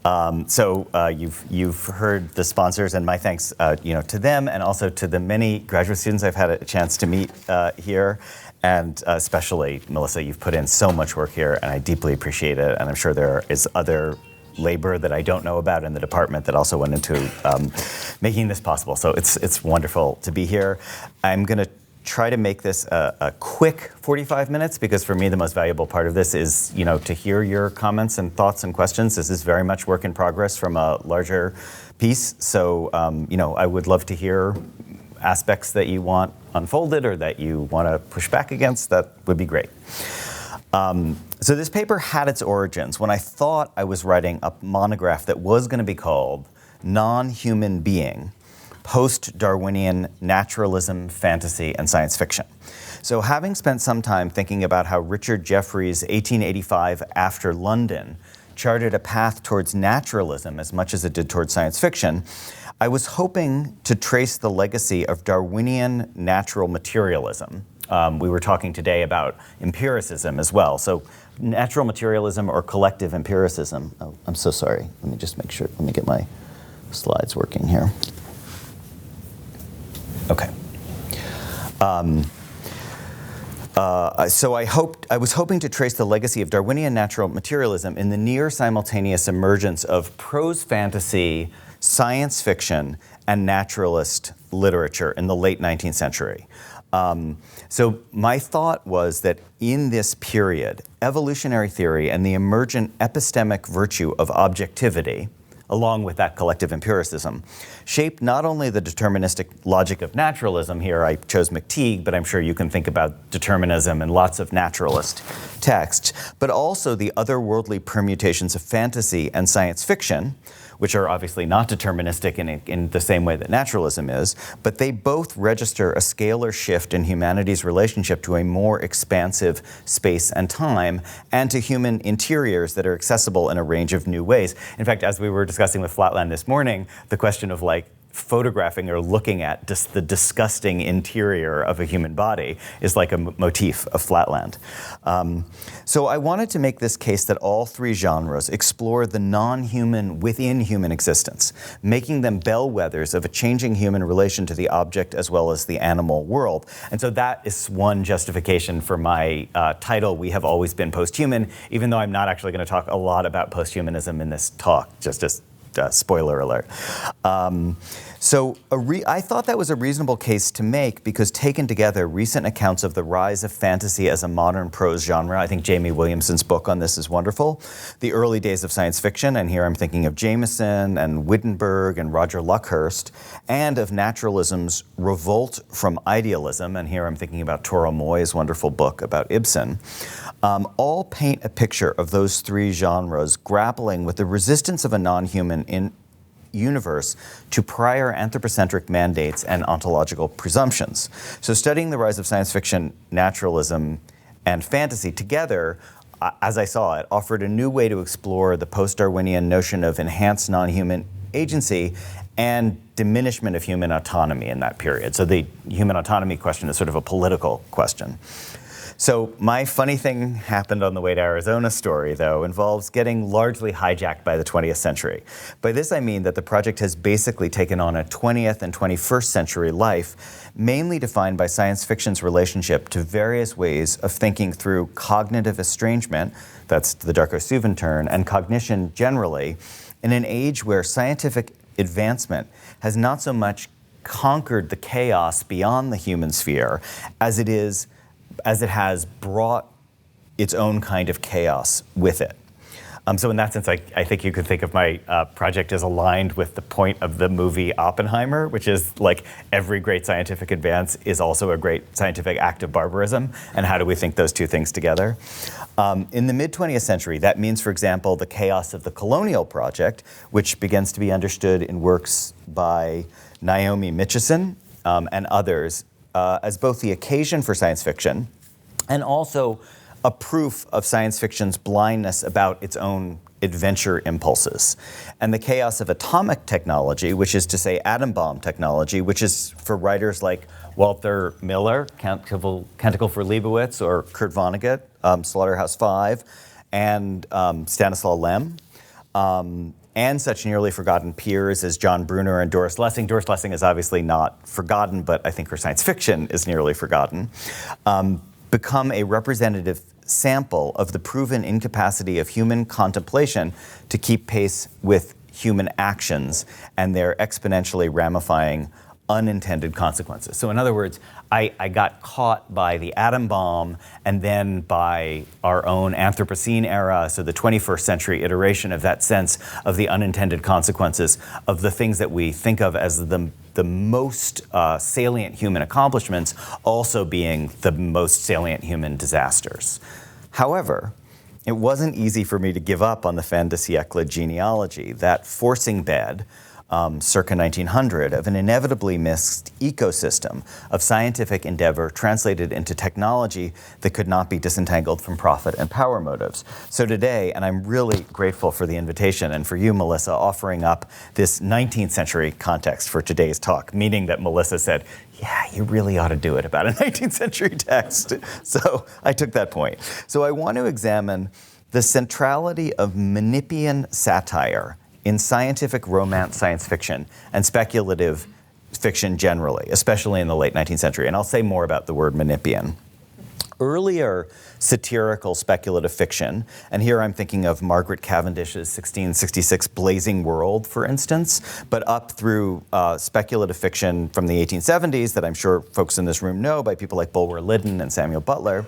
You've heard the sponsors, and my thanks, to them, and also to the many graduate students I've had a chance to meet here, and especially Melissa. You've put in so much work here, and I deeply appreciate it. And I'm sure there is other labor that I don't know about in the department that also went into making this possible. So it's wonderful to be here. I'm going to try to make this a quick 45 minutes, because for me the most valuable part of this is to hear your comments and thoughts and questions. This is very much work in progress from a larger piece. So I would love to hear aspects that you want unfolded or that you want to push back against. That would be great. So this paper had its origins when I thought I was writing a monograph that was going to be called Non-Human Being, Post-Darwinian Naturalism, Fantasy, and Science Fiction. So having spent some time thinking about how Richard Jefferies' 1885 After London charted a path towards naturalism as much as it did towards science fiction, I was hoping to trace the legacy of Darwinian natural materialism. We were talking today about empiricism as well. So natural materialism or collective empiricism. Oh, I'm so sorry. Let me just make sure. Let me get my slides working here. Okay. So I was hoping to trace the legacy of Darwinian natural materialism in the near simultaneous emergence of prose fantasy, science fiction, and naturalist literature in the late 19th century. So my thought was that in this period, evolutionary theory and the emergent epistemic virtue of objectivity, along with that collective empiricism, shaped not only the deterministic logic of naturalism. Here I chose McTeague, but I'm sure you can think about determinism in lots of naturalist texts, but also the otherworldly permutations of fantasy and science fiction, which are obviously not deterministic in the same way that naturalism is, but they both register a scalar shift in humanity's relationship to a more expansive space and time, and to human interiors that are accessible in a range of new ways. In fact, as we were discussing with Flatland this morning, the question of photographing or looking at just the disgusting interior of a human body is like a motif of Flatland. So I wanted to make this case that all three genres explore the non-human within human existence, making them bellwethers of a changing human relation to the object as well as the animal world. And so that is one justification for my title, We Have Always Been Posthuman, even though I'm not actually going to talk a lot about posthumanism in this talk, just as spoiler alert. I thought that was a reasonable case to make because taken together, recent accounts of the rise of fantasy as a modern prose genre, I think Jamie Williamson's book on this is wonderful, the early days of science fiction, and here I'm thinking of Jameson and Wittenberg and Roger Luckhurst, and of naturalism's revolt from idealism, and here I'm thinking about Toro Moy's wonderful book about Ibsen, all paint a picture of those three genres grappling with the resistance of a non-human universe to prior anthropocentric mandates and ontological presumptions. So studying the rise of science fiction, naturalism, and fantasy together, as I saw it, offered a new way to explore the post-Darwinian notion of enhanced non-human agency and diminishment of human autonomy in that period. So the human autonomy question is sort of a political question. So my funny thing happened on the way to Arizona story, though, involves getting largely hijacked by the 20th century. By this I mean that the project has basically taken on a 20th and 21st century life, mainly defined by science fiction's relationship to various ways of thinking through cognitive estrangement, that's the Darko-Suvin turn, and cognition generally, in an age where scientific advancement has not so much conquered the chaos beyond the human sphere as it has brought its own kind of chaos with it. So in that sense, I think you could think of my project as aligned with the point of the movie Oppenheimer, which is like every great scientific advance is also a great scientific act of barbarism, and how do we think those two things together? In the mid-20th century, that means, for example, the chaos of the colonial project, which begins to be understood in works by Naomi Mitchison and others, as both the occasion for science fiction and also a proof of science fiction's blindness about its own adventure impulses. And the chaos of atomic technology, which is to say atom bomb technology, which is for writers like Walter Miller, Canticle for Leibowitz, or Kurt Vonnegut, Slaughterhouse-Five, and Stanislaw Lem, and such nearly forgotten peers as John Brunner and Doris Lessing. Doris Lessing is obviously not forgotten, but I think her science fiction is nearly forgotten, become a representative sample of the proven incapacity of human contemplation to keep pace with human actions and their exponentially ramifying unintended consequences. So in other words, I got caught by the atom bomb and then by our own Anthropocene era, so the 21st century iteration of that sense of the unintended consequences of the things that we think of as the most salient human accomplishments also being the most salient human disasters. However, it wasn't easy for me to give up on the fin de siècle genealogy, that forcing bed, circa 1900, of an inevitably mixed ecosystem of scientific endeavor translated into technology that could not be disentangled from profit and power motives. So today, and I'm really grateful for the invitation and for you, Melissa, offering up this 19th century context for today's talk, meaning that Melissa said, yeah, you really ought to do it about a 19th century text. So I took that point. So I want to examine the centrality of Menippean satire in scientific romance science fiction and speculative fiction generally, especially in the late 19th century. And I'll say more about the word Menippean. Earlier satirical speculative fiction, and here I'm thinking of Margaret Cavendish's 1666 Blazing World, for instance, but up through speculative fiction from the 1870s that I'm sure folks in this room know by people like Bulwer Lytton and Samuel Butler,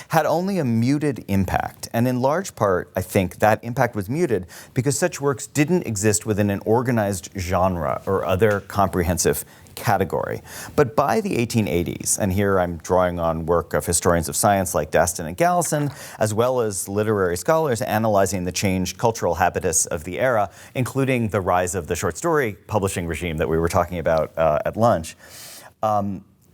had only a muted impact. And in large part, I think that impact was muted because such works didn't exist within an organized genre or other comprehensive category. But by the 1880s, and here I'm drawing on work of historians of science like Daston and Gallison, as well as literary scholars analyzing the changed cultural habitus of the era, including the rise of the short story publishing regime that we were talking about at lunch,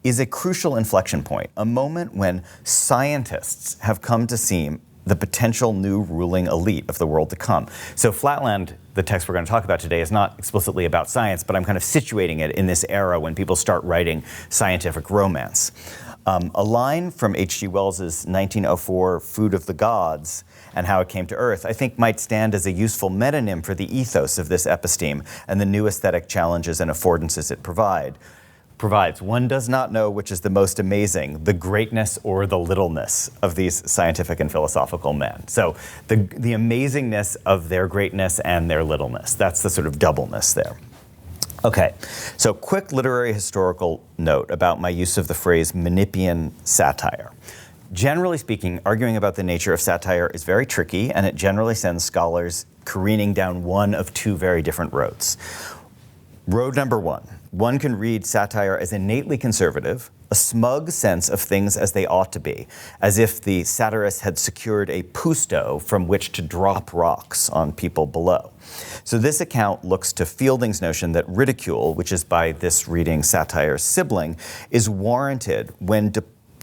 is a crucial inflection point, a moment when scientists have come to seem the potential new ruling elite of the world to come. So Flatland, the text we're going to talk about today, is not explicitly about science, but I'm kind of situating it in this era when people start writing scientific romance. A line from H.G. Wells's 1904 Food of the Gods and How It Came to Earth, I think might stand as a useful metonym for the ethos of this episteme and the new aesthetic challenges and affordances it provides. One does not know which is the most amazing, the greatness or the littleness of these scientific and philosophical men. So the amazingness of their greatness and their littleness, that's the sort of doubleness there. Okay, so quick literary historical note about my use of the phrase Menippean satire. Generally speaking, arguing about the nature of satire is very tricky, and it generally sends scholars careening down one of two very different roads. Road number one can read satire as innately conservative, a smug sense of things as they ought to be, as if the satirist had secured a pusto from which to drop rocks on people below. So this account looks to Fielding's notion that ridicule, which is by this reading satire's sibling, is warranted when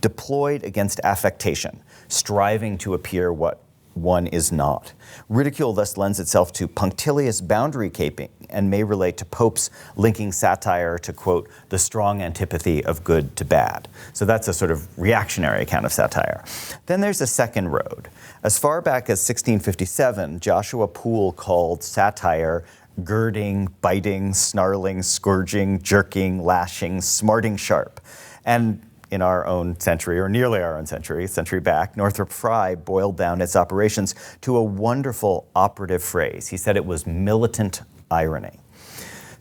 deployed against affectation, striving to appear what one is not. Ridicule thus lends itself to punctilious boundary caping and may relate to Pope's linking satire to, quote, the strong antipathy of good to bad. So that's a sort of reactionary account of satire. Then there's a second road. As far back as 1657, Joshua Poole called satire girding, biting, snarling, scourging, jerking, lashing, smarting sharp. And in our own century, or nearly our own century back, Northrop Frye boiled down its operations to a wonderful operative phrase. He said it was militant irony.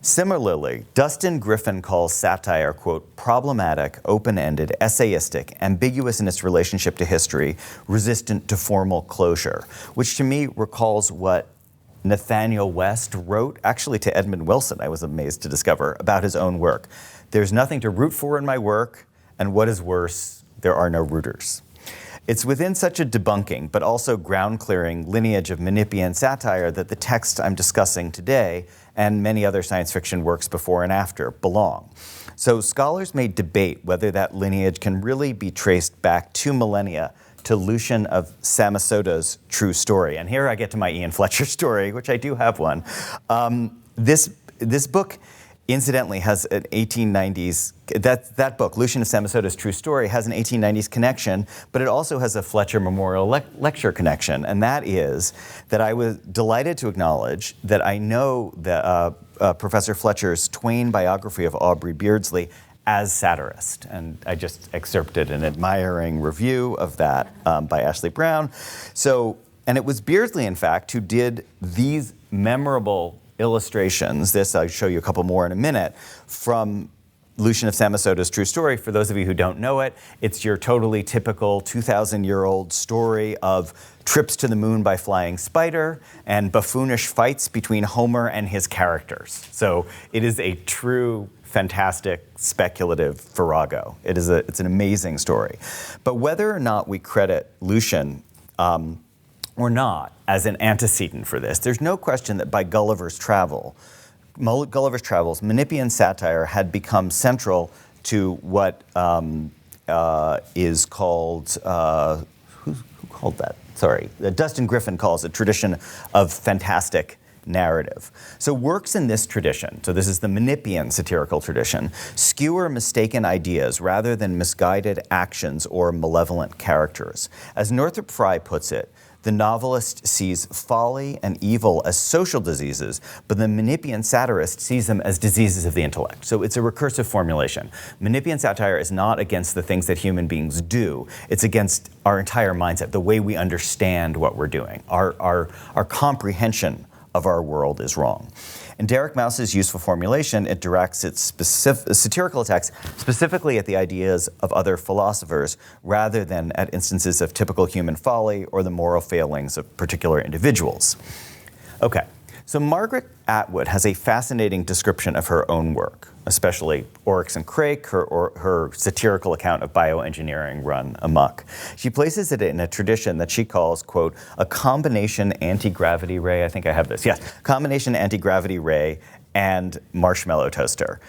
Similarly, Dustin Griffin calls satire, quote, problematic, open-ended, essayistic, ambiguous in its relationship to history, resistant to formal closure, which to me recalls what Nathaniel West wrote, actually to Edmund Wilson, I was amazed to discover, about his own work. There's nothing to root for in my work, and what is worse, there are no rooters. It's within such a debunking, but also ground-clearing lineage of Menippean satire that the text I'm discussing today, and many other science fiction works before and after, belong. So scholars may debate whether that lineage can really be traced back 2 millennia to Lucian of Samasota's true story. And here I get to my Ian Fletcher story, which I do have one. This book incidentally has an 1890s, that book, Lucian of Samosata's True Story, has an 1890s connection, but it also has a Fletcher Memorial Lecture connection, and that is that I was delighted to acknowledge that I know that Professor Fletcher's Twain biography of Aubrey Beardsley as satirist, and I just excerpted an admiring review of that by Ashley Brown. So, and it was Beardsley, in fact, who did these memorable illustrations, this I'll show you a couple more in a minute, from Lucian of Samosata's True Story. For those of you who don't know it, it's your totally typical 2,000-year-old story of trips to the moon by flying spider and buffoonish fights between Homer and his characters. So it is a true, fantastic, speculative farrago. It's an amazing story. But whether or not we credit Lucian or not as an antecedent for this, there's no question that by Gulliver's Travels, Menippean satire had become central to what is called, who called that? Sorry, Dustin Griffin calls it tradition of fantastic narrative. So works in this tradition, so this is the Menippean satirical tradition, skewer mistaken ideas rather than misguided actions or malevolent characters. As Northrop Frye puts it, the novelist sees folly and evil as social diseases, but the Menippean satirist sees them as diseases of the intellect. So it's a recursive formulation. Menippean satire is not against the things that human beings do, it's against our entire mindset, the way we understand what we're doing. Our comprehension of our world is wrong. In Derek Mouse's useful formulation, it directs its satirical attacks specifically at the ideas of other philosophers rather than at instances of typical human folly or the moral failings of particular individuals. Okay, so Margaret Atwood has a fascinating description of her own work, especially Oryx and Crake, her satirical account of bioengineering run amok. She places it in a tradition that she calls, quote, a combination anti-gravity ray, I think I have this, yes, combination anti-gravity ray and marshmallow toaster.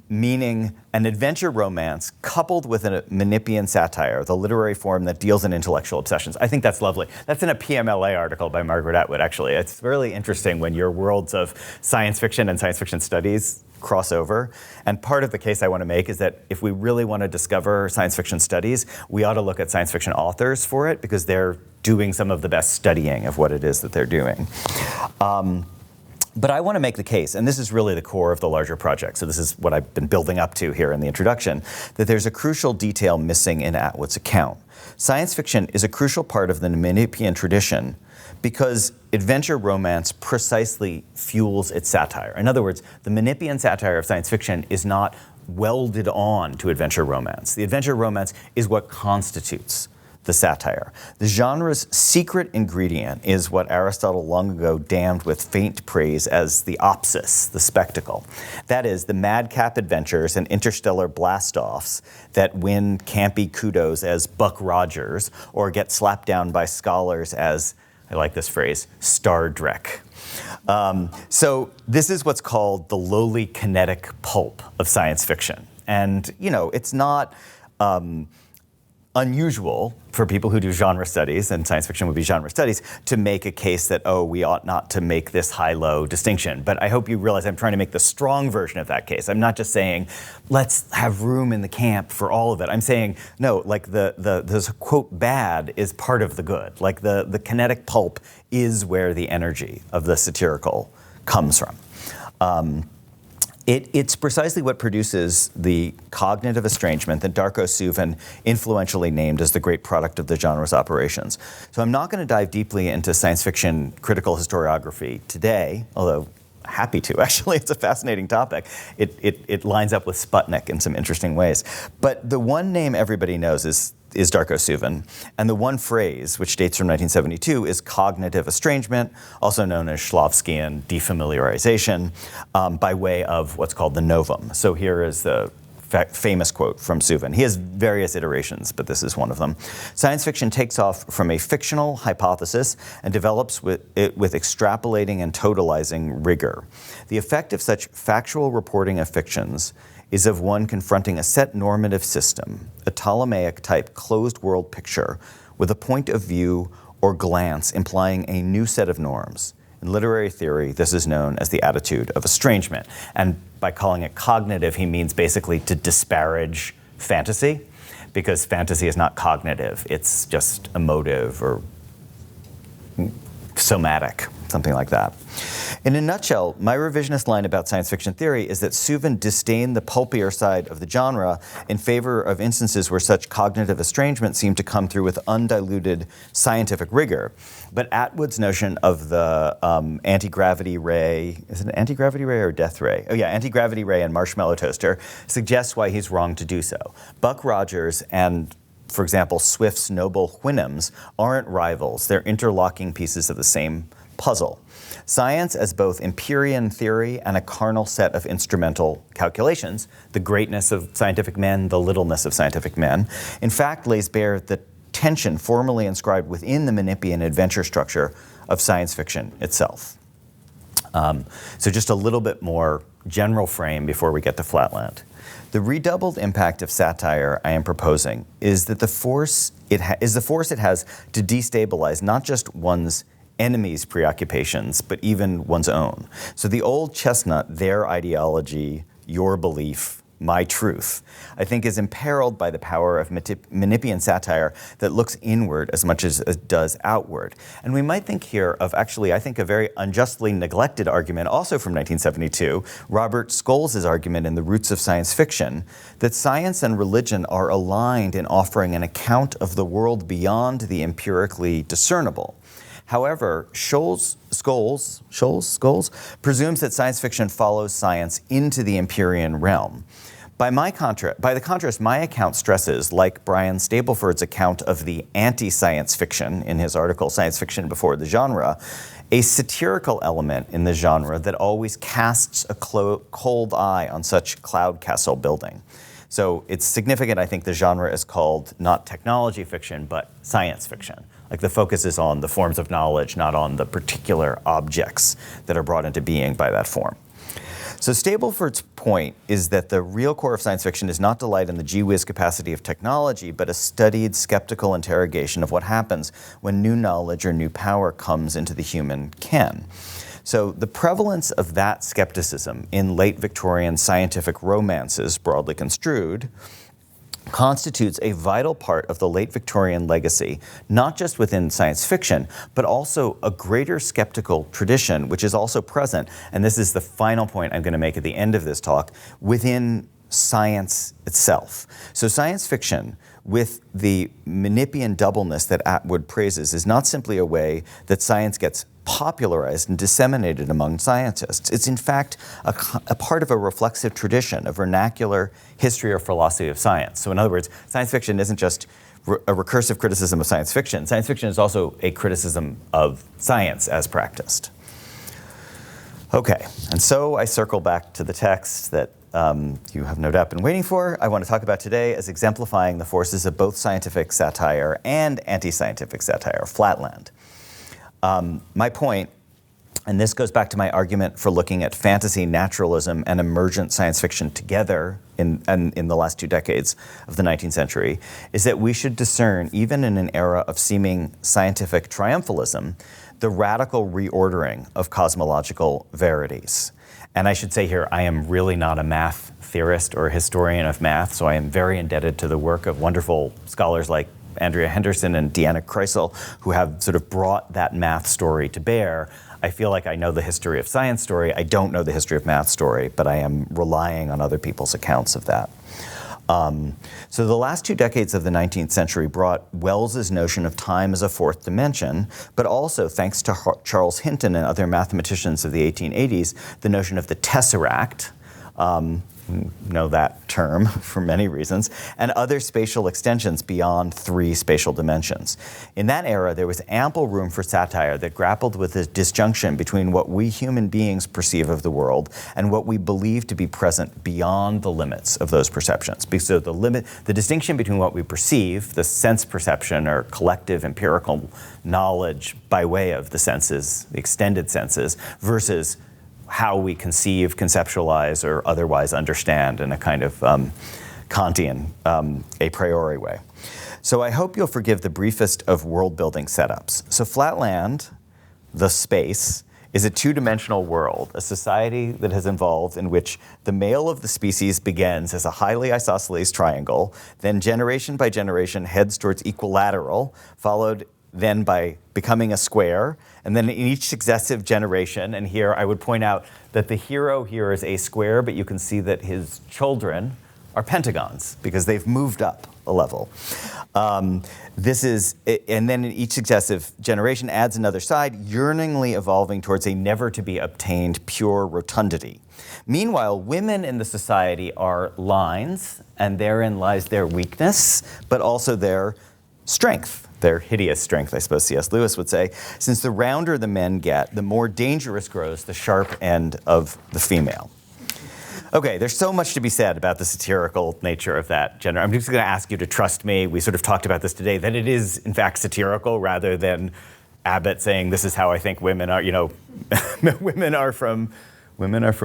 Meaning an adventure romance coupled with a Menippean satire, the literary form that deals in intellectual obsessions. I think that's lovely. That's in a PMLA article by Margaret Atwood, actually. It's really interesting when your worlds of science fiction and science fiction studies cross over. And part of the case I want to make is that if we really want to discover science fiction studies, we ought to look at science fiction authors for it because they're doing some of the best studying of what it is that they're doing. But I want to make the case, and this is really the core of the larger project, so this is what I've been building up to here in the introduction, that there's a crucial detail missing in Atwood's account. Science fiction is a crucial part of the Menippean tradition because adventure romance precisely fuels its satire. In other words, the Menippean satire of science fiction is not welded on to adventure romance. The adventure romance is what constitutes the satire. The genre's secret ingredient is what Aristotle long ago damned with faint praise as the opsis, the spectacle. That is, the madcap adventures and interstellar blast-offs that win campy kudos as Buck Rogers or get slapped down by scholars as, I like this phrase, Star Trek. So this is what's called the lowly kinetic pulp of science fiction. And, you know, it's not unusual for people who do genre studies, and science fiction would be genre studies, to make a case that, oh, we ought not to make this high-low distinction. But I hope you realize I'm trying to make the strong version of that case. I'm not just saying, let's have room in the camp for all of it. I'm saying, no, like the quote, bad is part of the good. Like the kinetic pulp is where the energy of the satirical comes from. It's precisely what produces the cognitive estrangement that Darko Suvin influentially named as the great product of the genre's operations. So I'm not going to dive deeply into science fiction critical historiography today, although happy to, actually. It's a fascinating topic. It lines up with Sputnik in some interesting ways. But the one name everybody knows is Darko Suvin. And the one phrase, which dates from 1972, is cognitive estrangement, also known as Shklovskian defamiliarization, by way of what's called the novum. So here is the famous quote from Suvin. He has various iterations, but this is one of them. Science fiction takes off from a fictional hypothesis and develops with extrapolating and totalizing rigor. The effect of such factual reporting of fictions is of one confronting a set normative system, a Ptolemaic-type closed-world picture with a point of view or glance implying a new set of norms. In literary theory, this is known as the attitude of estrangement. And by calling it cognitive, he means basically to disparage fantasy, because fantasy is not cognitive. It's just emotive or somatic, something like that. In a nutshell, my revisionist line about science fiction theory is that Suvin disdained the pulpier side of the genre in favor of instances where such cognitive estrangement seemed to come through with undiluted scientific rigor. But Atwood's notion of the anti-gravity ray, is it an anti-gravity ray or death ray? Oh yeah, anti-gravity ray and marshmallow toaster suggests why he's wrong to do so. Buck Rogers and, for example, Swift's noble Houyhnhnms aren't rivals. They're interlocking pieces of the same puzzle. Science as both Empyrean theory and a carnal set of instrumental calculations, the greatness of scientific men, the littleness of scientific men, in fact lays bare the tension formally inscribed within the Menippean adventure structure of science fiction itself. So just a little bit more general frame before we get to Flatland. The redoubled impact of satire I am proposing is that the force it has to destabilize not just one's enemies' preoccupations, but even one's own. So the old chestnut, their ideology, your belief, my truth, I think is imperiled by the power of Menippean satire that looks inward as much as it does outward. And we might think here of actually, I think, a very unjustly neglected argument also from 1972, Robert Scholes' argument in The Roots of Science Fiction, that science and religion are aligned in offering an account of the world beyond the empirically discernible. However, Scholes presumes that science fiction follows science into the Empyrean realm. By the contrast, my account stresses, like Brian Stableford's account of the anti-science fiction in his article, Science Fiction Before the Genre, a satirical element in the genre that always casts a cold eye on such cloud castle building. So it's significant, I think, the genre is called not technology fiction, but science fiction. Like the focus is on the forms of knowledge, not on the particular objects that are brought into being by that form. So Stableford's point is that the real core of science fiction is not delight in the gee whiz capacity of technology, but a studied, skeptical interrogation of what happens when new knowledge or new power comes into the human ken. So the prevalence of that skepticism in late Victorian scientific romances, broadly construed, constitutes a vital part of the late Victorian legacy, not just within science fiction, but also a greater skeptical tradition, which is also present, and this is the final point I'm going to make at the end of this talk, within science itself. So science fiction, with the Menippean doubleness that Atwood praises, is not simply a way that science gets popularized and disseminated among scientists. It's in fact a part of a reflexive tradition, a vernacular history or philosophy of science. So in other words, science fiction isn't just a recursive criticism of science fiction. Science fiction is also a criticism of science as practiced. Okay, and so I circle back to the text that you have no doubt been waiting for. I want to talk about today as exemplifying the forces of both scientific satire and anti-scientific satire, Flatland. My point, and this goes back to my argument for looking at fantasy, naturalism, and emergent science fiction together in the last 2 decades of the 19th century, is that we should discern, even in an era of seeming scientific triumphalism, the radical reordering of cosmological verities. And I should say here, I am really not a math theorist or a historian of math, so I am very indebted to the work of wonderful scholars like Andrea Henderson and Deanna Kreisel, who have sort of brought that math story to bear. I feel like I know the history of science story. I don't know the history of math story, but I am relying on other people's accounts of that. So the last 2 decades of the 19th century brought Wells's notion of time as a fourth dimension, but also, thanks to Charles Hinton and other mathematicians of the 1880s, the notion of the tesseract, know that term for many reasons, and other spatial extensions beyond 3 spatial dimensions. In that era, there was ample room for satire that grappled with the disjunction between what we human beings perceive of the world and what we believe to be present beyond the limits of those perceptions. So the distinction between what we perceive, the sense perception or collective empirical knowledge by way of the senses, the extended senses, versus how we conceive, conceptualize, or otherwise understand in a kind of Kantian a priori way. So I hope you'll forgive the briefest of world-building setups. So Flatland, the space, is a two-dimensional world, a society that has evolved in which the male of the species begins as a highly isosceles triangle, then generation by generation heads towards equilateral, followed then by becoming a square, and then in each successive generation, and here I would point out that the hero here is a square, but you can see that his children are pentagons because they've moved up a level. And then in each successive generation adds another side, yearningly evolving towards a never-to-be-obtained pure rotundity. Meanwhile, women in the society are lines, and therein lies their weakness, but also their strength, their hideous strength, I suppose C.S. Lewis would say, since the rounder the men get, the more dangerous grows the sharp end of the female. Okay, there's so much to be said about the satirical nature of that gender. I'm just going to ask you to trust me. We sort of talked about this today, that it is, in fact, satirical rather than Abbott saying, this is how I think women are, women are from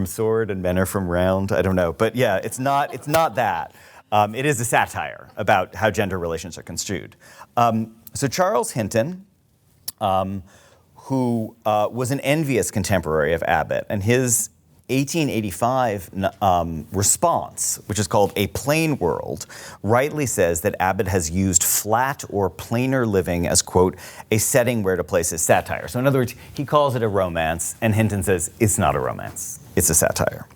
sword and men are from round. I don't know. But yeah, it's not that. It is a satire about how gender relations are construed. So Charles Hinton, who was an envious contemporary of Abbott, and his 1885 response, which is called A Plain World, rightly says that Abbott has used flat or plainer living as, quote, a setting where to place his satire. So in other words, he calls it a romance, and Hinton says it's not a romance, it's a satire.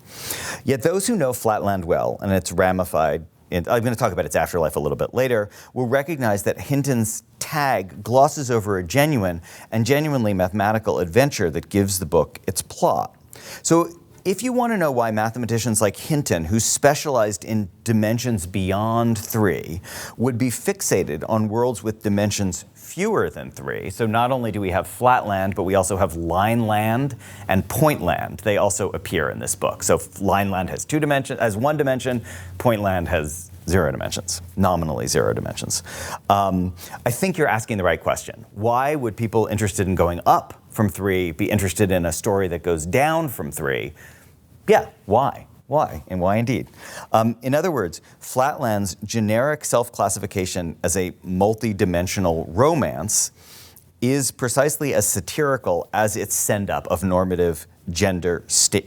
Yet those who know Flatland well, and its ramified, and I'm going to talk about its afterlife a little bit later, will recognize that Hinton's tag glosses over a genuine and genuinely mathematical adventure that gives the book its plot. So if you want to know why mathematicians like Hinton, who specialized in dimensions beyond 3, would be fixated on worlds with dimensions fewer than 3, so not only do we have Flatland, but we also have Lineland and Pointland. They also appear in this book. So Lineland has 2 dimensions, has 1 dimension, Pointland has 0 dimensions, nominally 0 dimensions. I think you're asking the right question. Why would people interested in going up from 3 be interested in a story that goes down from 3? Yeah, why? Why? And why indeed? In other words, Flatland's generic self-classification as a multi-dimensional romance is precisely as satirical as its send-up of normative gender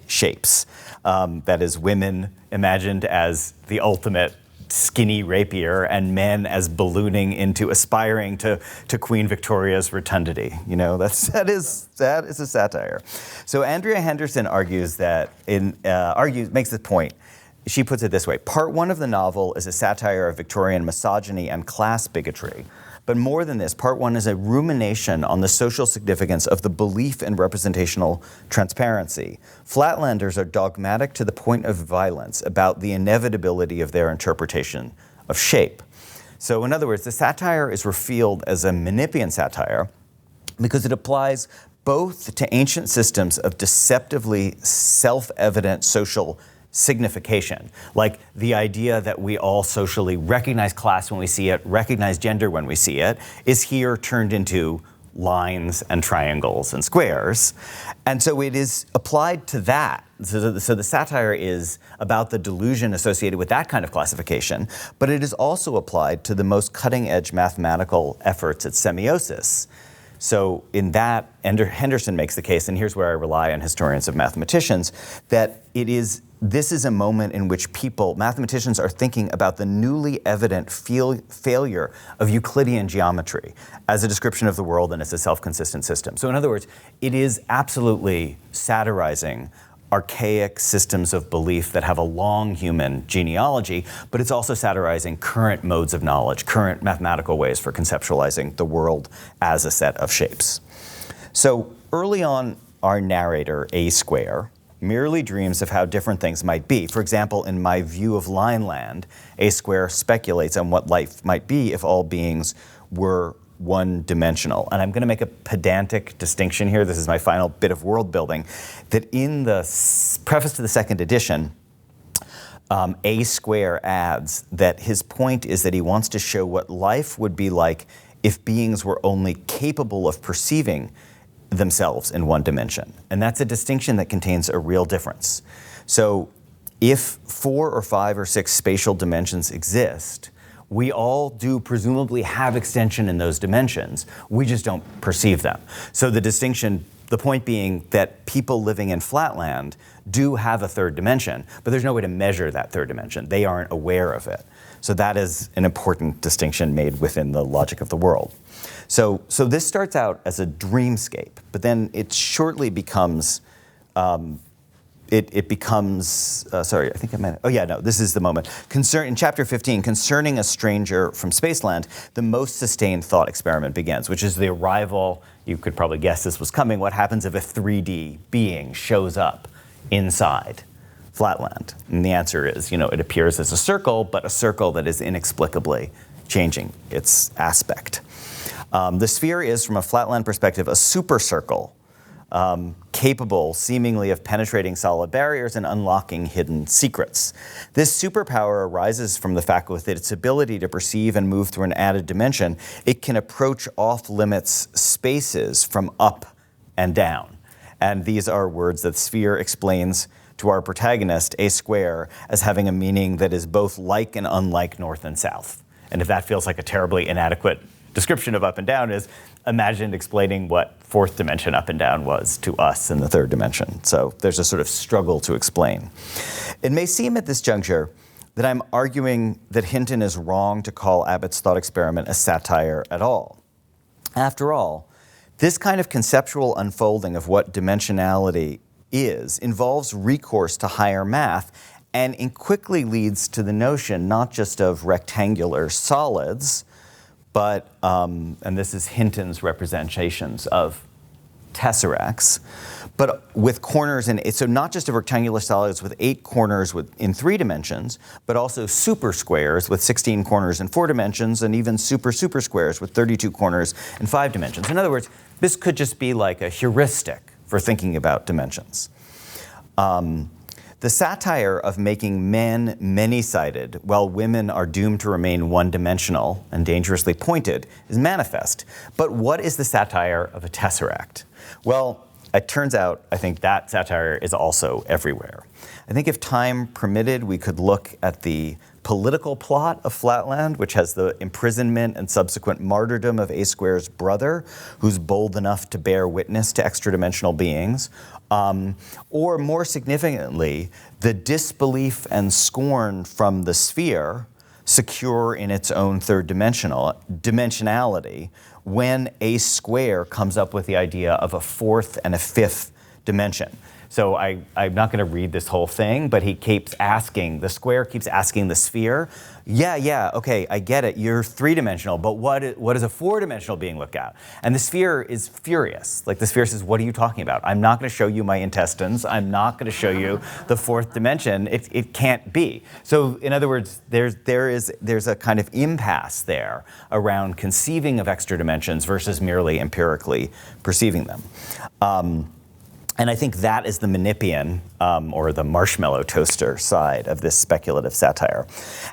shapes. That is, women imagined as the ultimate skinny rapier and men as ballooning into aspiring to Queen Victoria's rotundity. That is a satire. So Andrea Henderson argues makes the point. She puts it this way: Part 1 of the novel is a satire of Victorian misogyny and class bigotry. But more than this, Part 1 is a rumination on the social significance of the belief in representational transparency. Flatlanders are dogmatic to the point of violence about the inevitability of their interpretation of shape. So in other words, the satire is revealed as a Menippean satire because it applies both to ancient systems of deceptively self-evident social signification, like the idea that we all socially recognize class when we see it, recognize gender when we see it, is here turned into lines and triangles and squares. And so it is applied to that. So the satire is about the delusion associated with that kind of classification, but it is also applied to the most cutting-edge mathematical efforts at semiosis. So in that, Henderson makes the case, and here's where I rely on historians of mathematicians, that this is a moment in which mathematicians are thinking about the newly evident failure of Euclidean geometry as a description of the world and as a self-consistent system. So in other words, it is absolutely satirizing archaic systems of belief that have a long human genealogy, but it's also satirizing current modes of knowledge, current mathematical ways for conceptualizing the world as a set of shapes. So early on, our narrator, A Square, merely dreams of how different things might be. For example, in My View of Lineland, A Square speculates on what life might be if all beings were one-dimensional. And I'm going to make a pedantic distinction here. This is my final bit of world building, that in the preface to the second edition, A Square adds that his point is that he wants to show what life would be like if beings were only capable of perceiving themselves in one dimension. And that's a distinction that contains a real difference. So if 4 or 5 or 6 spatial dimensions exist, we all do presumably have extension in those dimensions. We just don't perceive them. So the distinction The point being that people living in Flatland do have a third dimension, but there's no way to measure that third dimension. They aren't aware of it. So that is an important distinction made within the logic of the world. So this starts out as a dreamscape, but then it shortly becomes, it becomes, sorry, I think I meant, oh yeah, no, this is the moment. In chapter 15, concerning a stranger from Spaceland, the most sustained thought experiment begins, which is the arrival, you could probably guess this was coming, what happens if a 3D being shows up inside Flatland? And the answer is, it appears as a circle, but a circle that is inexplicably changing its aspect. The sphere is, from a Flatland perspective, a super circle, capable seemingly of penetrating solid barriers and unlocking hidden secrets. This superpower arises from the fact with its ability to perceive and move through an added dimension, it can approach off-limits spaces from up and down. And these are words that Sphere explains to our protagonist, A square, as having a meaning that is both like and unlike north and south. And if that feels like a terribly inadequate description of up and down, is imagine explaining what fourth dimension up and down was to us in the third dimension. So there's a sort of struggle to explain. It may seem at this juncture that I'm arguing that Hinton is wrong to call Abbott's thought experiment a satire at all. After all, this kind of conceptual unfolding of what dimensionality is involves recourse to higher math, and it quickly leads to the notion not just of rectangular solids, but, and this is Hinton's representations of tesseracts, but with corners so not just of rectangular solids with 8 corners in 3 dimensions, but also super squares with 16 corners in 4 dimensions, and even super squares with 32 corners in 5 dimensions. In other words, this could just be like a heuristic for thinking about dimensions. The satire of making men many-sided while women are doomed to remain one-dimensional and dangerously pointed is manifest. But what is the satire of a tesseract? Well, it turns out, I think that satire is also everywhere. I think if time permitted, we could look at the political plot of Flatland, which has the imprisonment and subsequent martyrdom of A Square's brother, who's bold enough to bear witness to extra-dimensional beings, or more significantly, the disbelief and scorn from the sphere, secure in its own third dimensionality, when A Square comes up with the idea of a fourth and a fifth dimension. So I'm not going to read this whole thing, but the square keeps asking the sphere, yeah, okay, I get it, you're 3-dimensional, but what does a 4-dimensional being look at? And the sphere is furious. Like, the sphere says, what are you talking about? I'm not going to show you my intestines. I'm not going to show you the 4th dimension. It can't be. So in other words, there's a kind of impasse there around conceiving of extra dimensions versus merely empirically perceiving them. And I think that is the Menippean, or the marshmallow toaster side of this speculative satire.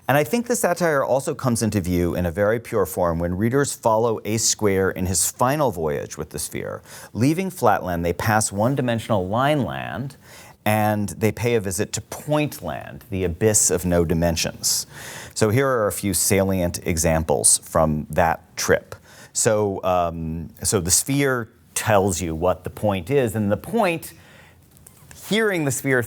And I think the satire also comes into view in a very pure form when readers follow A Square in his final voyage with the sphere. Leaving Flatland, they pass one-dimensional line land, and they pay a visit to Point Land, the abyss of no dimensions. So here are a few salient examples from that trip. So the sphere tells you what the point is, and the point, hearing the sphere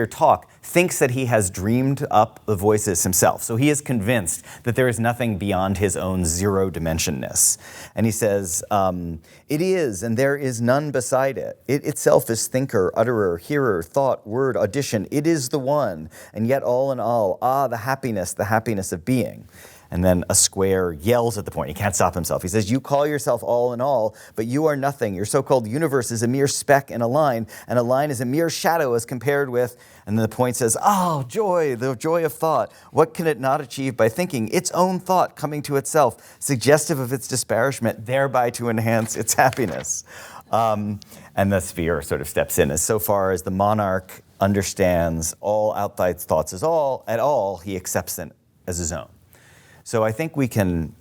talk, thinks that he has dreamed up the voices himself. So he is convinced that there is nothing beyond his own zero-dimensionness. And he says, it is, and there is none beside it. It itself is thinker, utterer, hearer, thought, word, audition. It is the one, and yet all in all, the happiness of being. And then a square yells at the point. He can't stop himself. He says, you call yourself all in all, but you are nothing. Your so-called universe is a mere speck in a line, and a line is a mere shadow as compared with, and then the point says, joy, the joy of thought. What can it not achieve by thinking? Its own thought coming to itself, suggestive of its disparagement, thereby to enhance its happiness. And the sphere sort of steps in. As so far as the monarch understands all outside thoughts at all, he accepts them as his own. So I think we can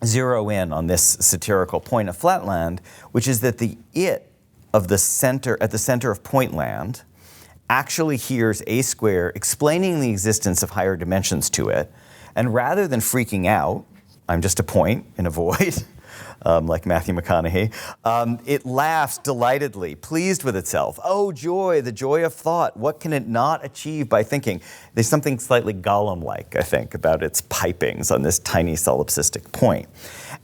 zero in on this satirical point of Flatland, which is that the it of the center, at the center of Pointland, actually hears A Square explaining the existence of higher dimensions to it, and rather than freaking out, I'm just a point in a void, like Matthew McConaughey. It laughs delightedly, pleased with itself. Oh, joy, the joy of thought. What can it not achieve by thinking? There's something slightly Gollum-like, I think, about its pipings on this tiny solipsistic point.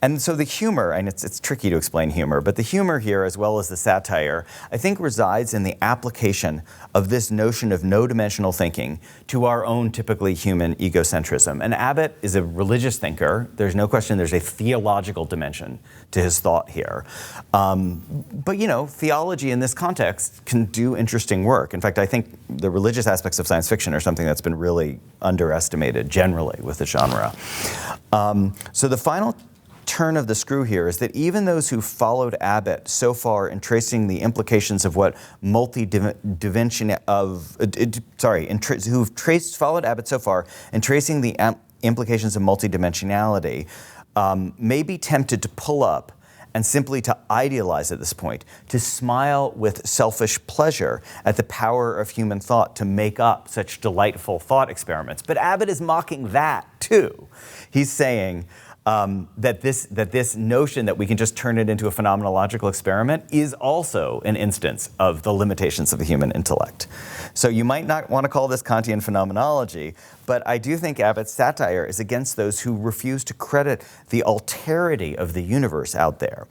And so the humor, and it's tricky to explain humor, but the humor here, as well as the satire, I think resides in the application of this notion of no-dimensional thinking to our own typically human egocentrism. And Abbott is a religious thinker. There's no question there's a theological dimension to his thought here. But theology in this context can do interesting work. In fact, I think the religious aspects of science fiction are something that's been really underestimated generally with the genre. So the final turn of the screw here is that even those who followed Abbott so far in tracing the implications of what followed Abbott so far in tracing the implications of multidimensionality may be tempted to pull up and simply to idealize at this point, to smile with selfish pleasure at the power of human thought to make up such delightful thought experiments. But Abbott is mocking that too. He's saying that this notion that we can just turn it into a phenomenological experiment is also an instance of the limitations of the human intellect. So you might not want to call this Kantian phenomenology, but I do think Abbott's satire is against those who refuse to credit the alterity of the universe out there.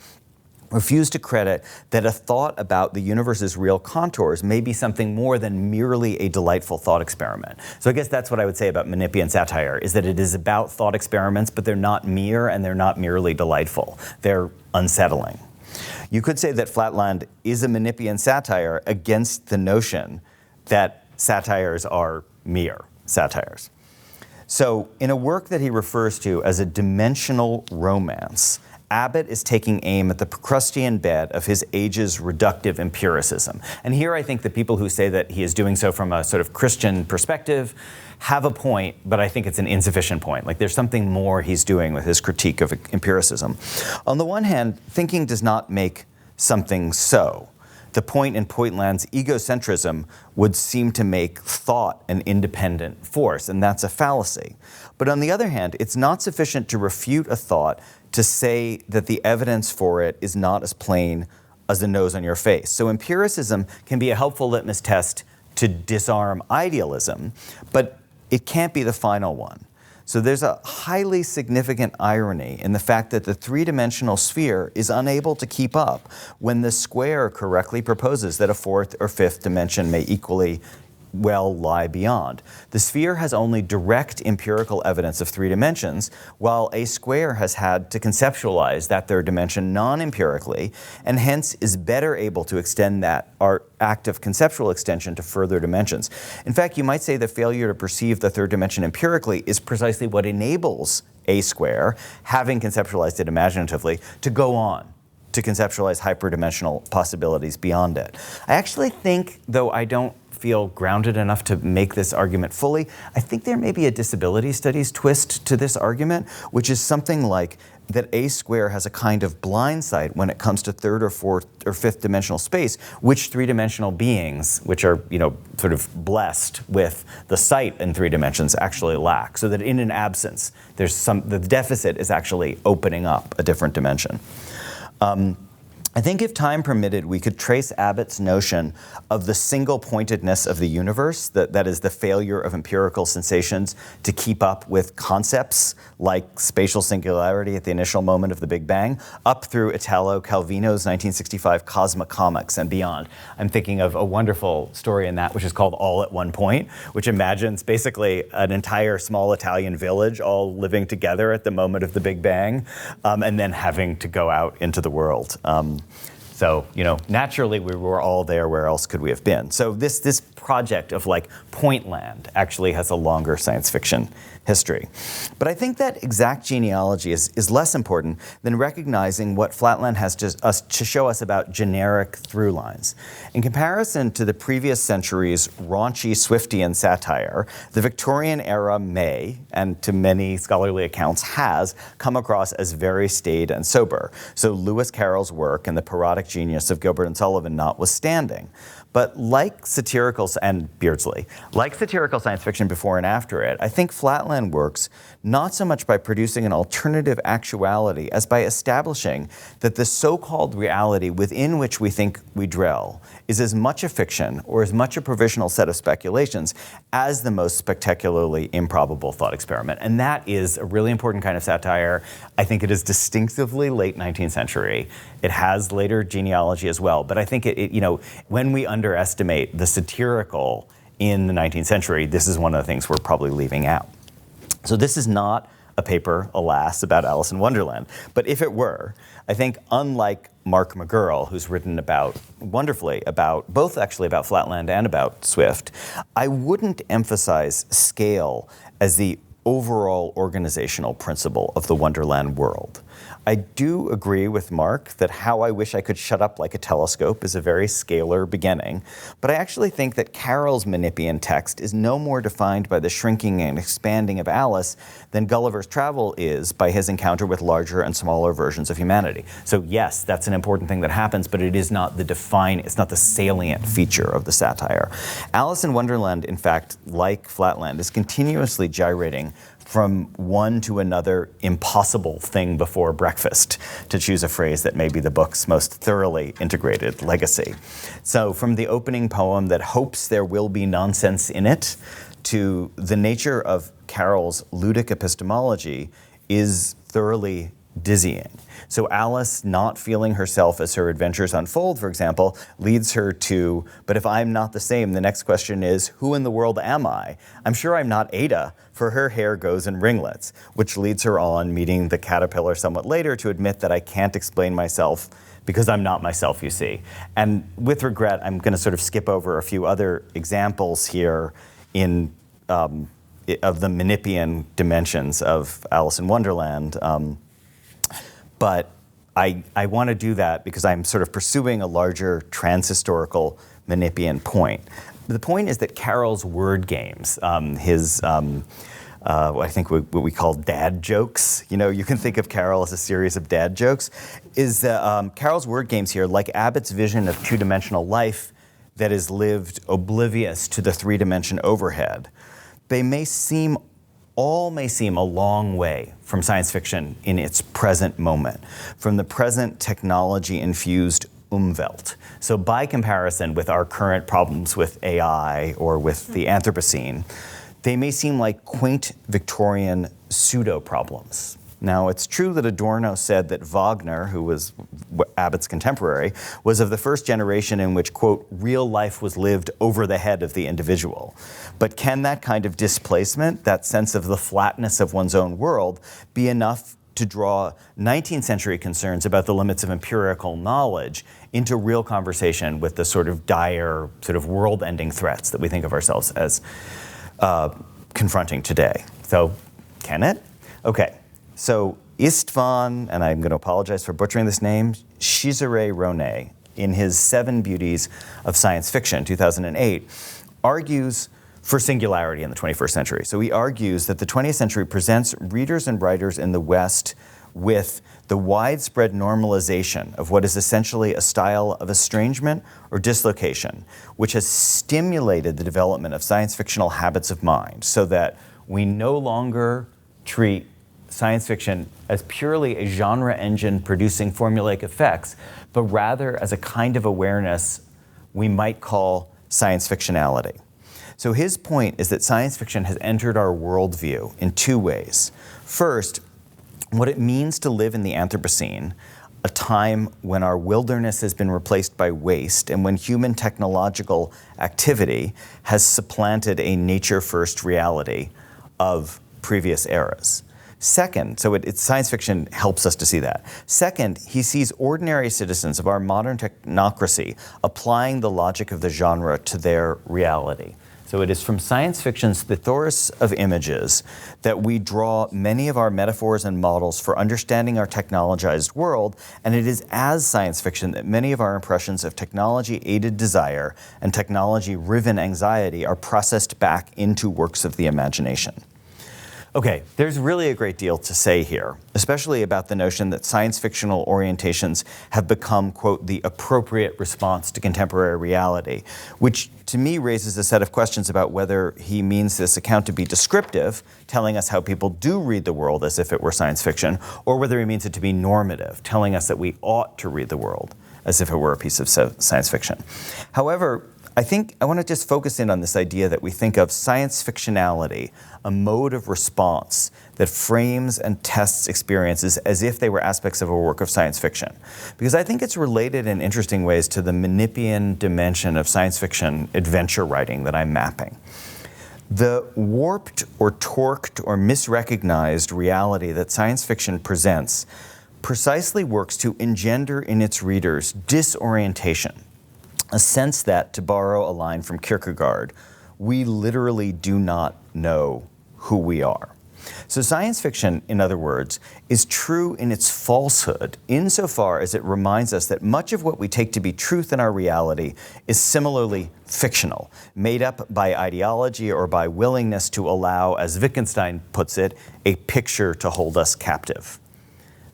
Refuse to credit that a thought about the universe's real contours may be something more than merely a delightful thought experiment. So I guess that's what I would say about Menippean satire, is that it is about thought experiments, but they're not mere and they're not merely delightful. They're unsettling. You could say that Flatland is a Menippean satire against the notion that satires are mere satires. So in a work that he refers to as a dimensional romance, Abbott is taking aim at the Procrustean bed of his age's reductive empiricism. And here I think the people who say that he is doing so from a sort of Christian perspective have a point, but I think it's an insufficient point. Like there's something more he's doing with his critique of empiricism. On the one hand, thinking does not make something so. The point in Poitland's egocentrism would seem to make thought an independent force, and that's a fallacy. But on the other hand, it's not sufficient to refute a thought to say that the evidence for it is not as plain as the nose on your face. So empiricism can be a helpful litmus test to disarm idealism, but it can't be the final one. So there's a highly significant irony in the fact that the three-dimensional sphere is unable to keep up when the square correctly proposes that a fourth or fifth dimension may equally well lie beyond. The sphere has only direct empirical evidence of three dimensions, while a square has had to conceptualize that third dimension non-empirically, and hence is better able to extend that act of conceptual extension to further dimensions. In fact, you might say the failure to perceive the third dimension empirically is precisely what enables a square, having conceptualized it imaginatively, to go on to conceptualize hyperdimensional possibilities beyond it. I actually think, though I don't feel grounded enough to make this argument fully, I think there may be a disability studies twist to this argument, which is something like that a square has a kind of blind sight when it comes to third or fourth or fifth dimensional space, which three-dimensional beings, which are sort of blessed with the sight in three dimensions, actually lack. So that in an absence, the deficit is actually opening up a different dimension. I think if time permitted, we could trace Abbott's notion of the single-pointedness of the universe, that is the failure of empirical sensations to keep up with concepts like spatial singularity at the initial moment of the Big Bang, up through Italo Calvino's 1965 Cosmocomics and beyond. I'm thinking of a wonderful story in that, which is called All at One Point, which imagines basically an entire small Italian village all living together at the moment of the Big Bang, and then having to go out into the world. So, naturally we were all there. Where else could we have been? So this project of Pointland actually has a longer science fiction history. But I think that exact genealogy is less important than recognizing what Flatland has to show us about generic through lines. In comparison to the previous century's raunchy Swiftian satire, the Victorian era may, and to many scholarly accounts has, come across as very staid and sober. So Lewis Carroll's work and the parodic genius of Gilbert and Sullivan notwithstanding. But like satirical, and Beardsley, like satirical science fiction before and after it, I think Flatland works not so much by producing an alternative actuality as by establishing that the so-called reality within which we think we dwell is as much a fiction or as much a provisional set of speculations as the most spectacularly improbable thought experiment. And that is a really important kind of satire. I think it is distinctively late 19th century. It has later genealogy as well, but I think when we underestimate the satirical in the 19th century, this is one of the things we're probably leaving out. So this is not a paper, alas, about Alice in Wonderland. But if it were, I think unlike Mark McGurl, who's written wonderfully about both actually about Flatland and about Swift, I wouldn't emphasize scale as the overall organizational principle of the Wonderland world. I do agree with Mark that How I Wish I Could Shut Up Like a Telescope is a very scalar beginning, but I actually think that Carroll's Menippean text is no more defined by the shrinking and expanding of Alice than Gulliver's Travel is by his encounter with larger and smaller versions of humanity. So yes, that's an important thing that happens, but it is not it's not the salient feature of the satire. Alice in Wonderland, in fact, like Flatland, is continuously gyrating from one to another impossible thing before breakfast, to choose a phrase that may be the book's most thoroughly integrated legacy. So from the opening poem that hopes there will be nonsense in it, to the nature of Carroll's ludic epistemology is thoroughly dizzying. So Alice not feeling herself as her adventures unfold, for example, leads her to, but if I'm not the same, the next question is, who in the world am I? I'm sure I'm not Ada, for her hair goes in ringlets, which leads her on, meeting the caterpillar somewhat later, to admit that I can't explain myself because I'm not myself, you see. And with regret, I'm going to sort of skip over a few other examples here of the Menippean dimensions of Alice in Wonderland. But I want to do that because I'm sort of pursuing a larger transhistorical Menippean point. The point is that Carroll's word games, I think what we call dad jokes, you can think of Carroll as a series of dad jokes, is that Carroll's word games here, like Abbott's vision of two-dimensional life that is lived oblivious to the three-dimension overhead, all may seem a long way from science fiction in its present moment, from the present technology-infused Umwelt. So by comparison with our current problems with AI or with the Anthropocene, they may seem like quaint Victorian pseudo-problems. Now, it's true that Adorno said that Wagner, who was Abbott's contemporary, was of the first generation in which, quote, real life was lived over the head of the individual. But can that kind of displacement, that sense of the flatness of one's own world, be enough to draw 19th century concerns about the limits of empirical knowledge into real conversation with the sort of dire, sort of world-ending threats that we think of ourselves as confronting today? So, can it? Okay. So Istvan, and I'm going to apologize for butchering this name, Cizre-Ronay, in his 7 Beauties of Science Fiction, 2008, argues for singularity in the 21st century. So he argues that the 20th century presents readers and writers in the West with the widespread normalization of what is essentially a style of estrangement or dislocation, which has stimulated the development of science fictional habits of mind, so that we no longer treat science fiction as purely a genre engine producing formulaic effects, but rather as a kind of awareness we might call science fictionality. So his point is that science fiction has entered our worldview in 2 ways. First, what it means to live in the Anthropocene, a time when our wilderness has been replaced by waste and when human technological activity has supplanted a nature-first reality of previous eras. Second, so science fiction helps us to see that. Second, he sees ordinary citizens of our modern technocracy applying the logic of the genre to their reality. So it is from science fiction's thesaurus of images that we draw many of our metaphors and models for understanding our technologized world, and it is as science fiction that many of our impressions of technology-aided desire and technology-riven anxiety are processed back into works of the imagination. Okay, there's really a great deal to say here, especially about the notion that science fictional orientations have become, quote, the appropriate response to contemporary reality, which to me raises a set of questions about whether he means this account to be descriptive, telling us how people do read the world as if it were science fiction, or whether he means it to be normative, telling us that we ought to read the world as if it were a piece of science fiction. However, I think I want to just focus in on this idea that we think of science fictionality, a mode of response that frames and tests experiences as if they were aspects of a work of science fiction. Because I think it's related in interesting ways to the Menippean dimension of science fiction adventure writing that I'm mapping. The warped or torqued or misrecognized reality that science fiction presents precisely works to engender in its readers disorientation. A sense that, to borrow a line from Kierkegaard, we literally do not know who we are. So science fiction, in other words, is true in its falsehood insofar as it reminds us that much of what we take to be truth in our reality is similarly fictional, made up by ideology or by willingness to allow, as Wittgenstein puts it, a picture to hold us captive.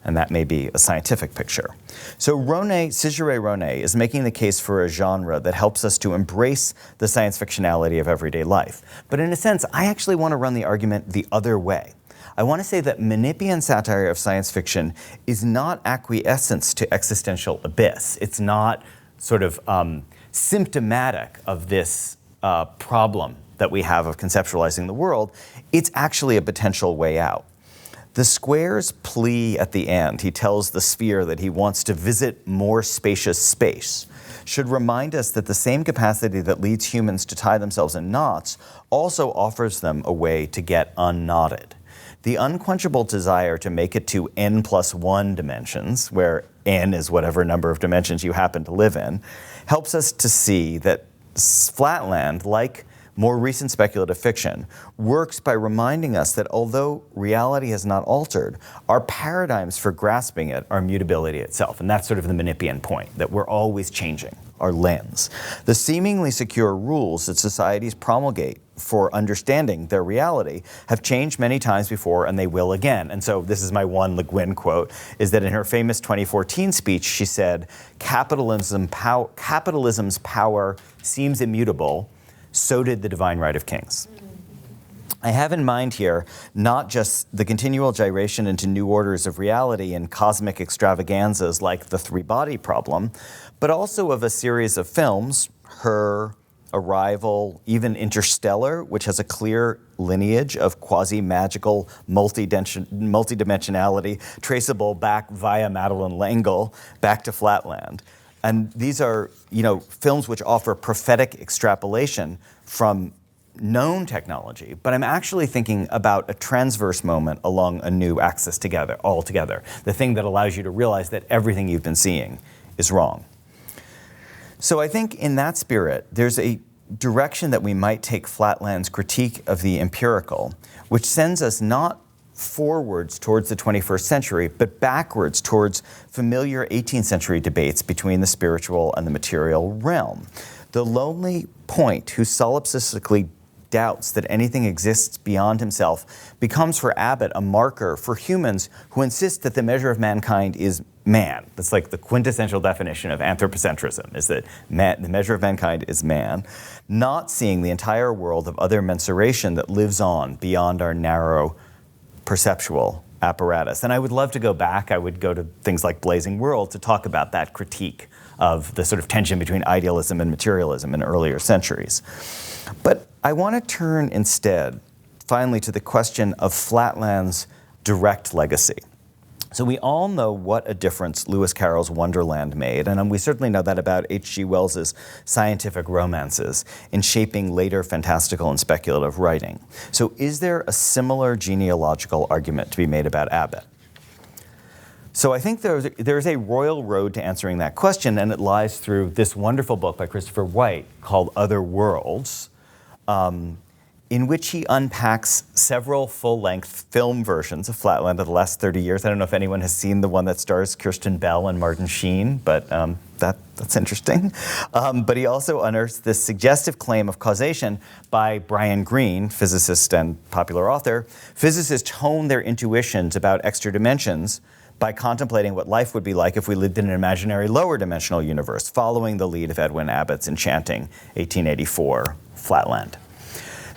And that may be a scientific picture. So Cizre-Ronay is making the case for a genre that helps us to embrace the science fictionality of everyday life. But in a sense, I actually want to run the argument the other way. I want to say that Menippean satire of science fiction is not acquiescence to existential abyss. It's not sort of symptomatic of this problem that we have of conceptualizing the world. It's actually a potential way out. The square's plea at the end, he tells the sphere that he wants to visit more spacious space, should remind us that the same capacity that leads humans to tie themselves in knots also offers them a way to get unknotted. The unquenchable desire to make it to n+1 dimensions, where n is whatever number of dimensions you happen to live in, helps us to see that Flatland, like more recent speculative fiction, works by reminding us that although reality has not altered, our paradigms for grasping it are mutability itself. And that's sort of the Menippean point, that we're always changing our lens. The seemingly secure rules that societies promulgate for understanding their reality have changed many times before, and they will again. And so this is my one Le Guin quote, is that in her famous 2014 speech, she said, capitalism's power seems immutable, so did the divine right of kings. I have in mind here not just the continual gyration into new orders of reality and cosmic extravaganzas like the three-body problem, but also of a series of films, Her, Arrival, even Interstellar, which has a clear lineage of quasi-magical multidimensionality traceable back via Madeleine L'Engle back to Flatland. And these are, films which offer prophetic extrapolation from known technology, but I'm actually thinking about a transverse moment along a new axis altogether, the thing that allows you to realize that everything you've been seeing is wrong. So I think in that spirit, there's a direction that we might take Flatland's critique of the empirical, which sends us not forwards towards the 21st century, but backwards towards familiar 18th century debates between the spiritual and the material realm. The lonely point who solipsistically doubts that anything exists beyond himself becomes for Abbott a marker for humans who insist that the measure of mankind is man. That's like the quintessential definition of anthropocentrism, is that the measure of mankind is man, not seeing the entire world of other mensuration that lives on beyond our narrow perceptual apparatus. And I would love to go back. I would go to things like Blazing World to talk about that critique of the sort of tension between idealism and materialism in earlier centuries. But I want to turn instead, finally, to the question of Flatland's direct legacy. So we all know what a difference Lewis Carroll's Wonderland made, and we certainly know that about H.G. Wells's scientific romances in shaping later fantastical and speculative writing. So is there a similar genealogical argument to be made about Abbott? So I think there's a royal road to answering that question, and it lies through this wonderful book by Christopher White called Other Worlds. in which he unpacks several full-length film versions of Flatland of the last 30 years. I don't know if anyone has seen the one that stars Kirsten Bell and Martin Sheen, but that's interesting. But he also unearths this suggestive claim of causation by Brian Greene, physicist and popular author. Physicists hone their intuitions about extra dimensions by contemplating what life would be like if we lived in an imaginary lower dimensional universe, following the lead of Edwin Abbott's enchanting 1884 Flatland.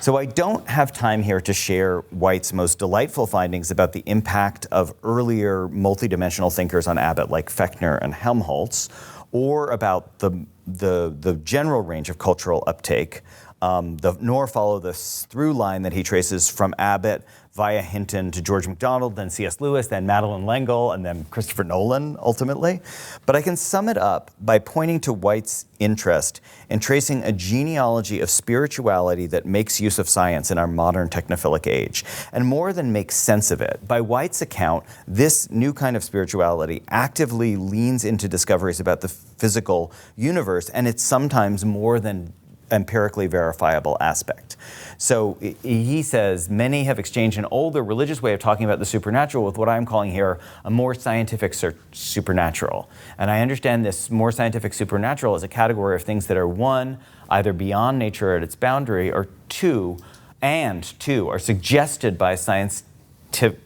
So I don't have time here to share White's most delightful findings about the impact of earlier multidimensional thinkers on Abbott like Fechner and Helmholtz, or about the general range of cultural uptake, nor follow the through line that he traces from Abbott via Hinton to George MacDonald, then C.S. Lewis, then Madeleine L'Engle, and then Christopher Nolan, ultimately. But I can sum it up by pointing to White's interest in tracing a genealogy of spirituality that makes use of science in our modern technophilic age, and more than makes sense of it. By White's account, this new kind of spirituality actively leans into discoveries about the physical universe, and it's sometimes more than empirically verifiable aspect. So he says, many have exchanged an older religious way of talking about the supernatural with what I'm calling here a more scientific supernatural. And I understand this more scientific supernatural as a category of things that are, one, either beyond nature at its boundary, or two, are suggested by scientific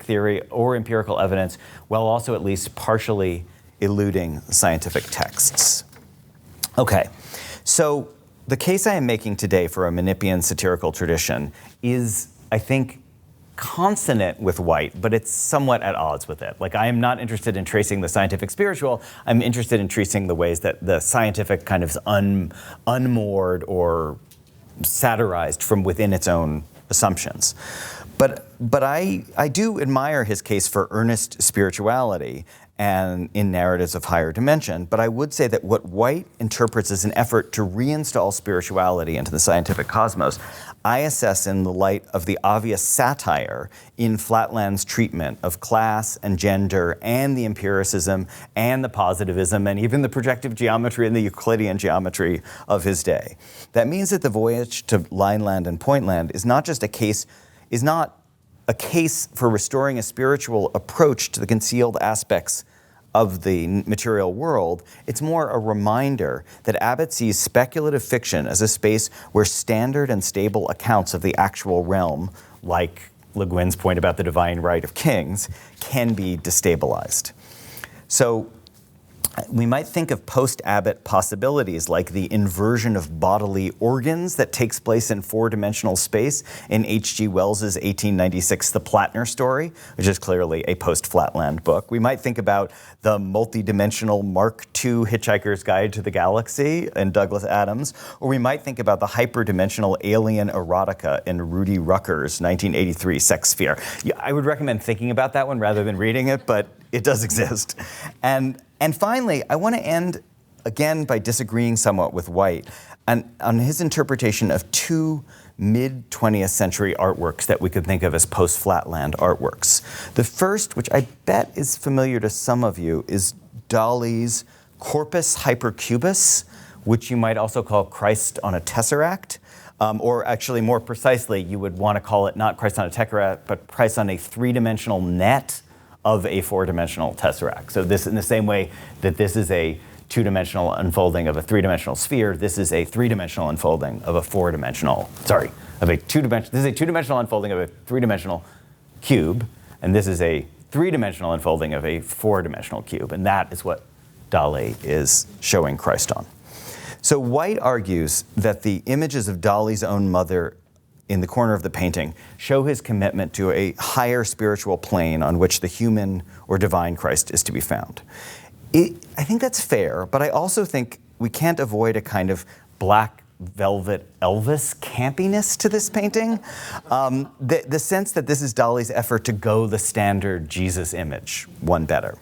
theory or empirical evidence, while also at least partially eluding scientific texts. Okay, so the case I am making today for a Menippean satirical tradition is, I think, consonant with White, but it's somewhat at odds with it. Like, I am not interested in tracing the scientific spiritual. I'm interested in tracing the ways that the scientific kind of unmoored or satirized from within its own assumptions. But I do admire his case for earnest spirituality and in narratives of higher dimension, but I would say that what White interprets as an effort to reinstall spirituality into the scientific cosmos, I assess in the light of the obvious satire in Flatland's treatment of class and gender and the empiricism and the positivism and even the projective geometry and the Euclidean geometry of his day. That means that the voyage to Lineland and Pointland is not a case for restoring a spiritual approach to the concealed aspects of the material world. It's more a reminder that Abbott sees speculative fiction as a space where standard and stable accounts of the actual realm, like Le Guin's point about the divine right of kings, can be destabilized. So we might think of post-Abbott possibilities like the inversion of bodily organs that takes place in four-dimensional space in H.G. Wells's 1896 The Plattner Story, which is clearly a post-Flatland book. We might think about the multi-dimensional Mark II Hitchhiker's Guide to the Galaxy in Douglas Adams, or we might think about the hyperdimensional alien erotica in Rudy Rucker's 1983 Sex Sphere. I would recommend thinking about that one rather than reading it, but it does exist. And finally, I want to end again by disagreeing somewhat with White on his interpretation of two mid-20th century artworks that we could think of as post-Flatland artworks. The first, which I bet is familiar to some of you, is Dali's Corpus Hypercubus, which you might also call Christ on a Tesseract. Or actually, more precisely, you would want to call it not Christ on a Tesseract, but Christ on a three-dimensional net of a four-dimensional tesseract. So this, in the same way that this is a two-dimensional unfolding of a three-dimensional sphere, this is a three-dimensional unfolding of a four-dimensional, this is a two-dimensional unfolding of a three-dimensional cube, and this is a three-dimensional unfolding of a four-dimensional cube, and that is what Dali is showing Christ on. So White argues that the images of Dali's own mother in the corner of the painting show his commitment to a higher spiritual plane on which the human or divine Christ is to be found. I think that's fair, but I also think we can't avoid a kind of black velvet Elvis campiness to this painting. The sense that this is Dali's effort to go the standard Jesus image, one better.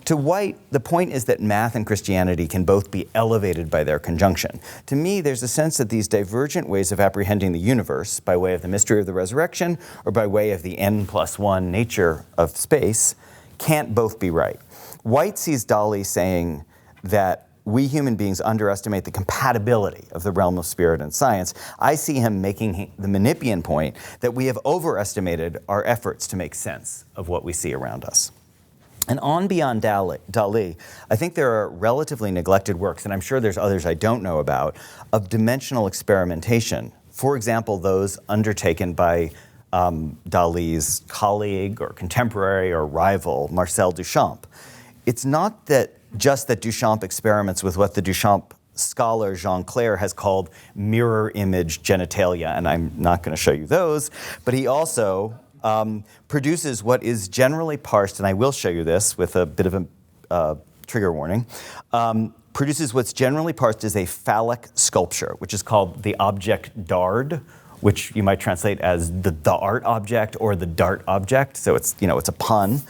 To White, the point is that math and Christianity can both be elevated by their conjunction. To me, there's a sense that these divergent ways of apprehending the universe, by way of the mystery of the resurrection or by way of the n+1 nature of space, can't both be right. White sees Dali saying that we human beings underestimate the compatibility of the realm of spirit and science, I see him making the Menippean point that we have overestimated our efforts to make sense of what we see around us. And on beyond Dali, I think there are relatively neglected works, and I'm sure there's others I don't know about, of dimensional experimentation. For example, those undertaken by Dali's colleague or contemporary or rival, Marcel Duchamp. It's not that just that Duchamp experiments with what the Duchamp scholar Jean Clair has called mirror image genitalia, and I'm not going to show you those, but he also produces what is generally parsed, and I will show you this with a bit of a trigger warning, produces what's generally parsed as a phallic sculpture, which is called the object d'art, which you might translate as the art object or the dart object. So it's, it's a pun,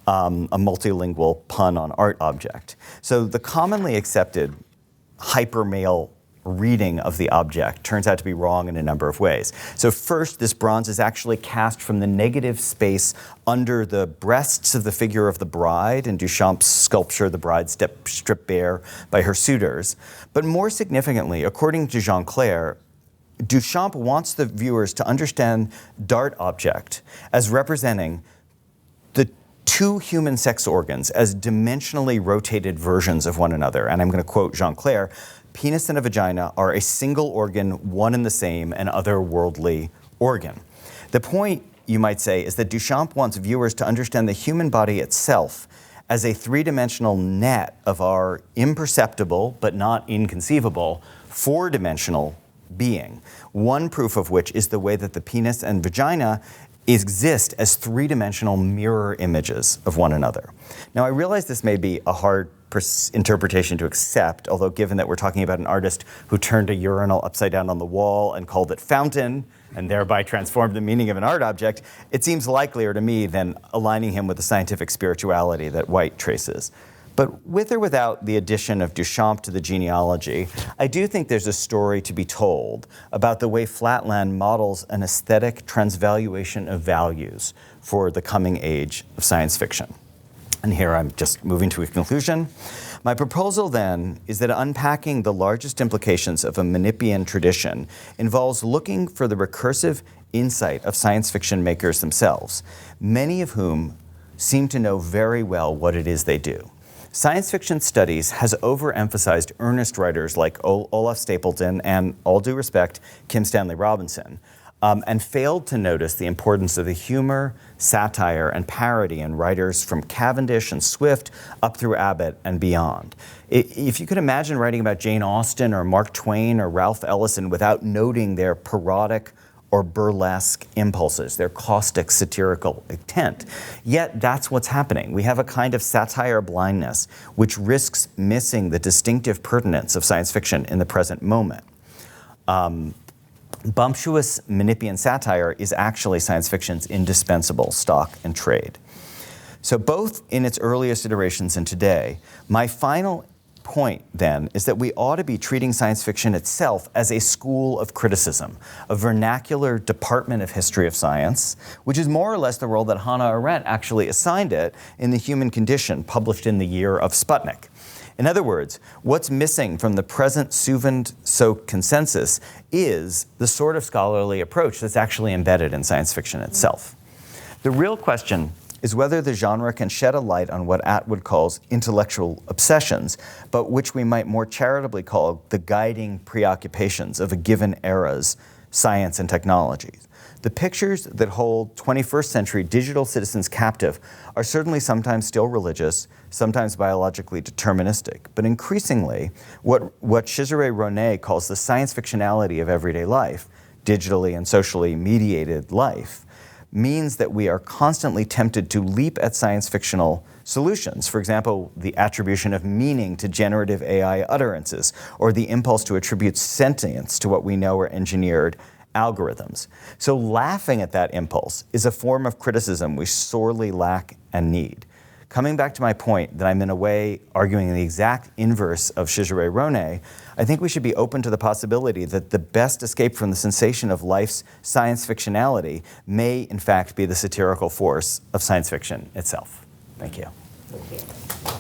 a multilingual pun on art object. So the commonly accepted hypermale reading of the object turns out to be wrong in a number of ways. So first, this bronze is actually cast from the negative space under the breasts of the figure of the bride in Duchamp's sculpture, The Bride Stripped Bare by Her Suitors. But more significantly, according to Jean Clair, Duchamp wants the viewers to understand dart object as representing the two human sex organs as dimensionally rotated versions of one another. And I'm going to quote Jean Clair, "Penis and a vagina are a single organ, one and the same, and otherworldly organ." The point, you might say, is that Duchamp wants viewers to understand the human body itself as a three-dimensional net of our imperceptible, but not inconceivable, four-dimensional being. One proof of which is the way that the penis and vagina exist as three-dimensional mirror images of one another. Now, I realize this may be a hard interpretation to accept, although given that we're talking about an artist who turned a urinal upside down on the wall and called it fountain, and thereby transformed the meaning of an art object, it seems likelier to me than aligning him with the scientific spirituality that White traces. But with or without the addition of Duchamp to the genealogy, I do think there's a story to be told about the way Flatland models an aesthetic transvaluation of values for the coming age of science fiction. And here I'm just moving to a conclusion. My proposal then is that unpacking the largest implications of a Menippean tradition involves looking for the recursive insight of science fiction makers themselves, many of whom seem to know very well what it is they do. Science fiction studies has overemphasized earnest writers like Olaf Stapleton and, all due respect, Kim Stanley Robinson, and failed to notice the importance of the humor, satire, and parody in writers from Cavendish and Swift up through Abbott and beyond. If you could imagine writing about Jane Austen or Mark Twain or Ralph Ellison without noting their parodic or burlesque impulses, their caustic, satirical intent. Yet that's what's happening. We have a kind of satire blindness which risks missing the distinctive pertinence of science fiction in the present moment. Bumptious Menippean satire is actually science fiction's indispensable stock and trade. So both in its earliest iterations and today, my final point then is that we ought to be treating science fiction itself as a school of criticism, a vernacular department of history of science, which is more or less the role that Hannah Arendt actually assigned it in The Human Condition, published in the year of Sputnik. In other words, what's missing from the present Suvend-soaked consensus is the sort of scholarly approach that's actually embedded in science fiction itself. The real question is whether the genre can shed a light on what Atwood calls intellectual obsessions, but which we might more charitably call the guiding preoccupations of a given era's science and technologies. The pictures that hold 21st century digital citizens captive are certainly sometimes still religious, sometimes biologically deterministic, but increasingly what Cesare Ronay calls the science fictionality of everyday life, digitally and socially mediated life, means that we are constantly tempted to leap at science fictional solutions. For example, the attribution of meaning to generative AI utterances, or the impulse to attribute sentience to what we know are engineered algorithms. So laughing at that impulse is a form of criticism we sorely lack and need. Coming back to my point that I'm in a way arguing the exact inverse of Cesare Ronay, I think we should be open to the possibility that the best escape from the sensation of life's science fictionality may in fact be the satirical force of science fiction itself. Thank you. Thank you.